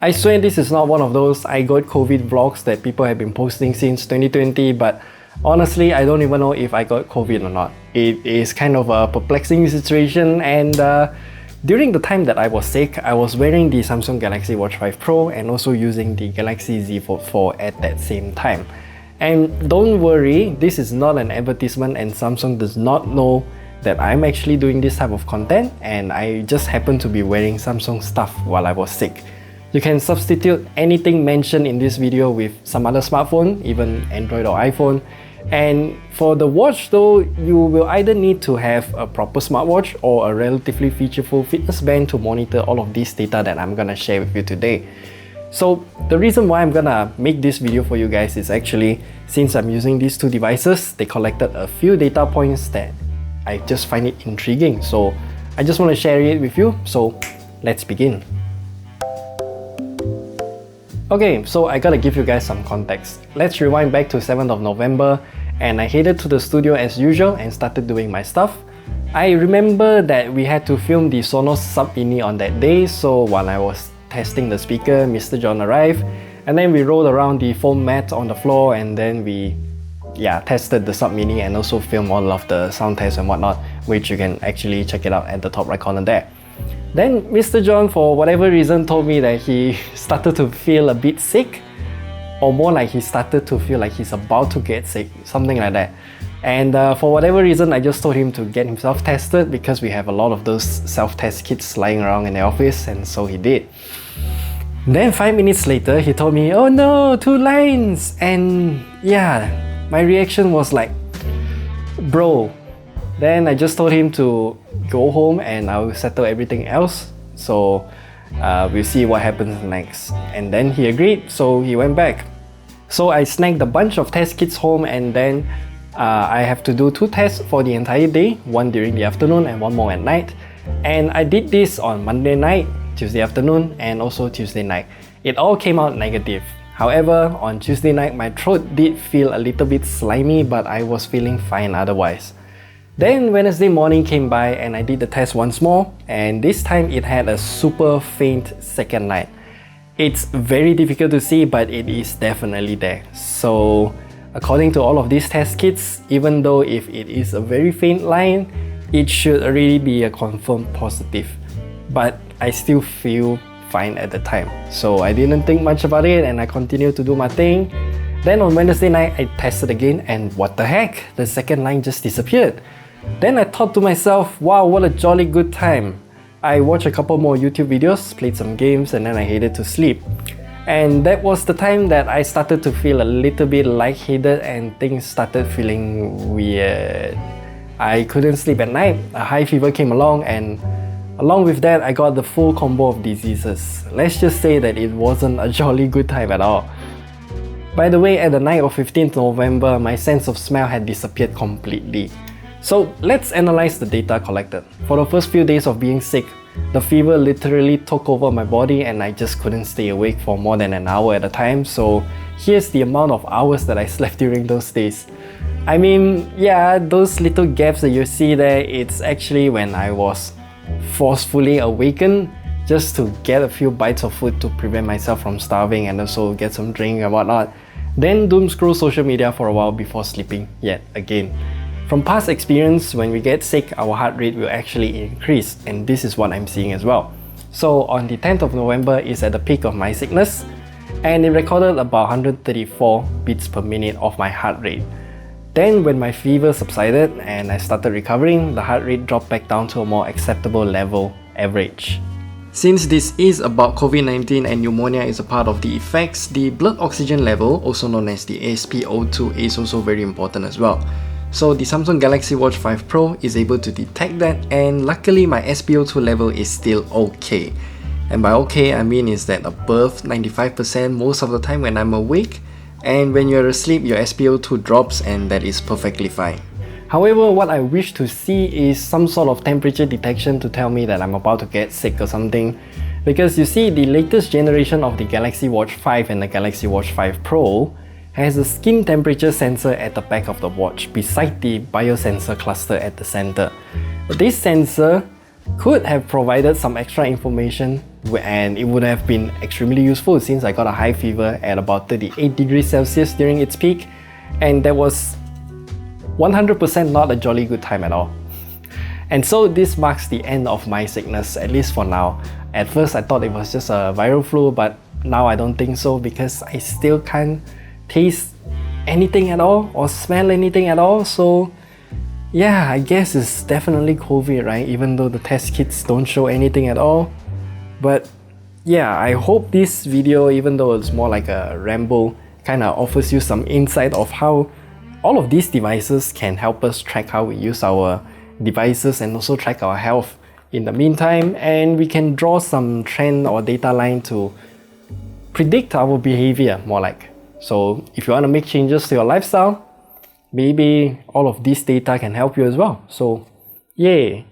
I swear this is not one of those I got COVID vlogs that people have been posting since 2020, but honestly, I don't even know if I got COVID or not. It is kind of a perplexing situation, and during the time that I was sick, I was wearing the Samsung Galaxy Watch 5 Pro and also using the Galaxy Z Fold 4 at that same time. And don't worry, this is not an advertisement and Samsung does not know that I'm actually doing this type of content, and I just happen to be wearing Samsung stuff while I was sick. You can substitute anything mentioned in this video with some other smartphone, even Android or iPhone. And for the watch though, you will either need to have a proper smartwatch or a relatively featureful fitness band to monitor all of this data that I'm gonna share with you today. So the reason why I'm gonna make this video for you guys is actually, since I'm using these two devices, they collected a few data points that I just find it intriguing. So I just want to share it with you, so let's begin. Okay, so I gotta give you guys some context. Let's rewind back to 7th of November, and I headed to the studio as usual and started doing my stuff. I remember that we had to film the Sonos Sub Mini on that day, so while I was testing the speaker, Mr. John arrived, and then we rolled around the foam mat on the floor, and then we tested the Sub Mini and also filmed all of the sound tests and whatnot, which you can actually check it out at the top right corner there. Then Mr. John, for whatever reason, told me that he started to feel a bit sick, or more like he started to feel like he's about to get sick, something like that. And for whatever reason, I just told him to get himself tested because we have a lot of those self-test kits lying around in the office, and so he did. Then 5 minutes later, he told me, "Oh no, 2 lines!" And yeah, my reaction was like, bro. Then I just told him to go home and I will settle everything else. So we'll see what happens next. And then he agreed, so he went back. So I snagged a bunch of test kits home, and then I have to do 2 tests for the entire day, one during the afternoon and one more at night. And I did this on Monday night, Tuesday afternoon, and also Tuesday night. It all came out negative. However, on Tuesday night, my throat did feel a little bit slimy, but I was feeling fine otherwise. Then Wednesday morning came by and I did the test once more, and this time it had a super faint second line. It's very difficult to see, but it is definitely there. So according to all of these test kits, even though if it is a very faint line, it should already be a confirmed positive. But I still feel fine at the time, so I didn't think much about it and I continued to do my thing. Then on Wednesday night, I tested again, and what the heck, the second line just disappeared. Then I thought to myself, wow, what a jolly good time. I watched a couple more YouTube videos, played some games, and then I headed to sleep. And that was the time that I started to feel a little bit lightheaded and things started feeling weird. I couldn't sleep at night, a high fever came along, and along with that, I got the full combo of diseases. Let's just say that it wasn't a jolly good time at all. By the way, at the night of 15th November, my sense of smell had disappeared completely. So let's analyze the data collected. For the first few days of being sick, the fever literally took over my body and I just couldn't stay awake for more than an hour at a time. So here's the amount of hours that I slept during those days. I mean, yeah, those little gaps that you see there, it's actually when I was forcefully awakened just to get a few bites of food to prevent myself from starving and also get some drink and whatnot. Then doom scroll social media for a while before sleeping yet again. From past experience, when we get sick, our heart rate will actually increase, and this is what I'm seeing as well. So on the 10th of November is at the peak of my sickness, and it recorded about 134 beats per minute of my heart rate. Then when my fever subsided and I started recovering, the heart rate dropped back down to a more acceptable level average. Since this is about COVID-19 and pneumonia is a part of the effects, the blood oxygen level, also known as the SpO2, is also very important as well. So the Samsung Galaxy Watch 5 Pro is able to detect that, and luckily my SpO2 level is still okay. And by okay, I mean is that above 95% most of the time when I'm awake, and when you're asleep your SpO2 drops, and that is perfectly fine. However, what I wish to see is some sort of temperature detection to tell me that I'm about to get sick or something. Because you see, the latest generation of the Galaxy Watch 5 and the Galaxy Watch 5 Pro has a skin temperature sensor at the back of the watch beside the biosensor cluster at the center. This sensor could have provided some extra information and it would have been extremely useful since I got a high fever at about 38 degrees Celsius during its peak, and that was 100% not a jolly good time at all. And so this marks the end of my sickness, at least for now. At first I thought it was just a viral flu, but now I don't think so because I still can't taste anything at all or smell anything at all. So yeah, I guess it's definitely COVID, right? Even though the test kits don't show anything at all. But yeah, I hope this video, even though it's more like a ramble, kind of offers you some insight of how all of these devices can help us track how we use our devices and also track our health in the meantime, and we can draw some trend or data line to predict our behavior more like. So if you want to make changes to your lifestyle, maybe all of this data can help you as well. So yay!